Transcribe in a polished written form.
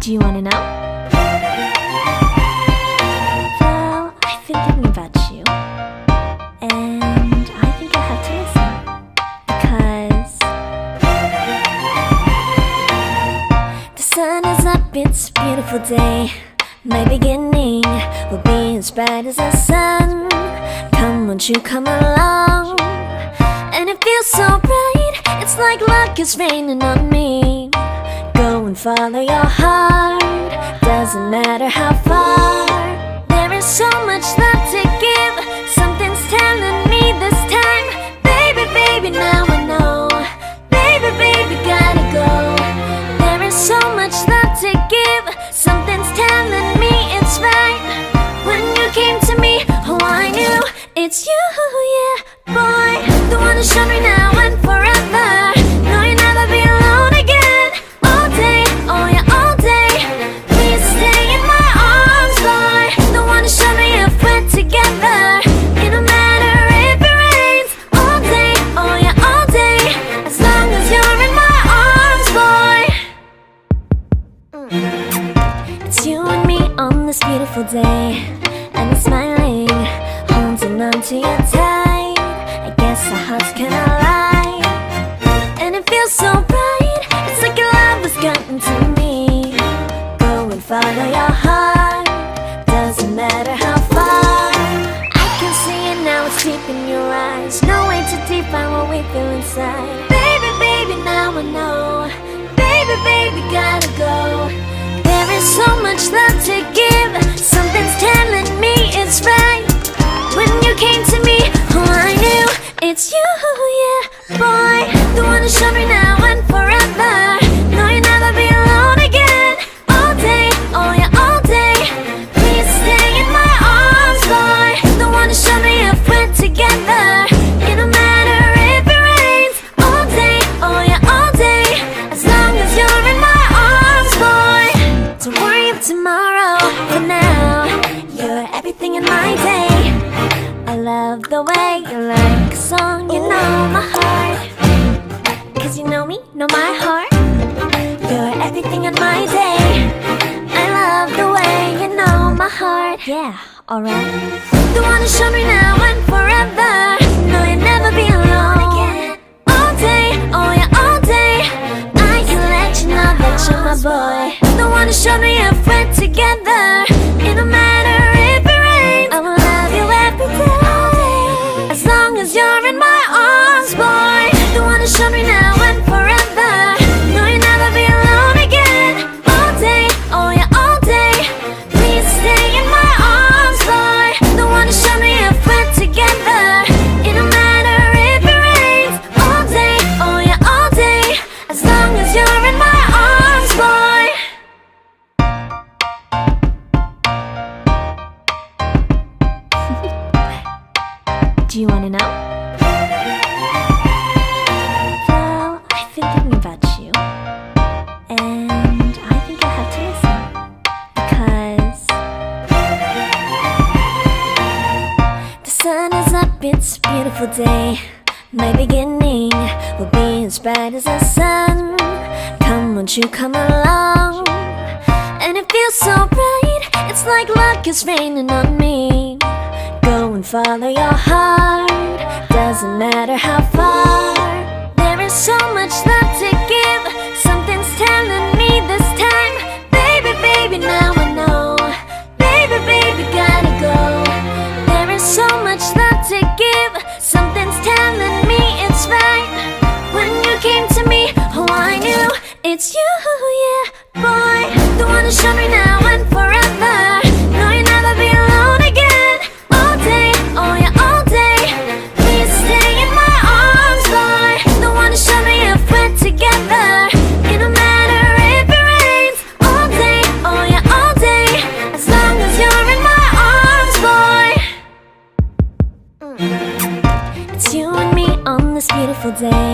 Do you wanna know? Well, I've been thinking about you, and I think I have to listen, because the sun is up, it's a beautiful day. My beginning will be as bright as the sun. Come, won't you come along? And it feels so bright, it's like luck is raining on me. Go and follow your heart, doesn't matter how far. There is so much love to give, something's telling me this time. Baby, baby, now I know. Baby, baby, gotta go. There is so much love to give, something's telling me it's right. When you came to me, oh I knew it's you, yeah, boy. The one who showed me now and forever. No, you'll never be alone again. All day, oh yeah, all day. Please stay in my arms, boy. The one who showed me if we're together. It don't matter if it rains. All day, oh yeah, all day. As long as you're in my arms, boy. It's you and me on this beautiful day, and it's smiling, holding on to you tight. I guess our hearts can align, and it feels so bright. It's like your love has gotten to me. Go and follow your heart, doesn't matter how far. I can see it now, it's deep in your eyes. No way to define what we feel inside. Baby, baby, now I know. Baby, baby, gotta go. There is so much love to give, something's telling me it's right. When you came to me, oh I knew it's you, yeah, boy. The one who showed me now and forever. No, you'll never be alone again. All day, oh yeah, all day. Please stay in my arms, boy. The one who showed me if we're together. It don't matter if it rains. All day, oh yeah, all day. As long as you're in my arms, boy. Don't worry about tomorrow, for now you're everything in my day. I love the way you like a song, you know my heart. Cause you know me, know my heart. You're everything in my day. I love the way you know my heart. Yeah, alright. The one who showed me now and forever. No, you'll never be alone again. All day, oh yeah, all day. I can let you know that you're my boy. The one who showed me if we're together. It don't matter if it rains. I will love you every day. As long as you're in my arms, boy. The one who showed me now and forever. No, you'll never be alone again. All day, oh yeah, all day. Please stay in my arms, boy. The one who showed me if we're together. It don't matter if it rains. All day, oh yeah, all day. As long as you're in my arms, boy. Do you wanna know? Well, I've been thinking about you, and I think I have to listen, because the sun is up, it's a beautiful day. My beginning will be as bright as the sun. Come, won't you come along? And it feels so bright, it's like luck is raining on me. Go and follow your heart, doesn't matter how far. There is so much love to give, something's telling me this time. Baby, baby, now I know. Baby, baby, gotta go. There is so much love to give, something's telling me it's right. When you came to me, oh I knew it's you, yeah, boy. The one who showed me now and forever. No, you'll never be alone again. All day, oh yeah, all day. Please stay in my arms, boy. The one who showed me if we're together. It don't matter if it rains. All day, oh yeah, all day. As long as you're in my arms, boy. It's you and me on this beautiful day,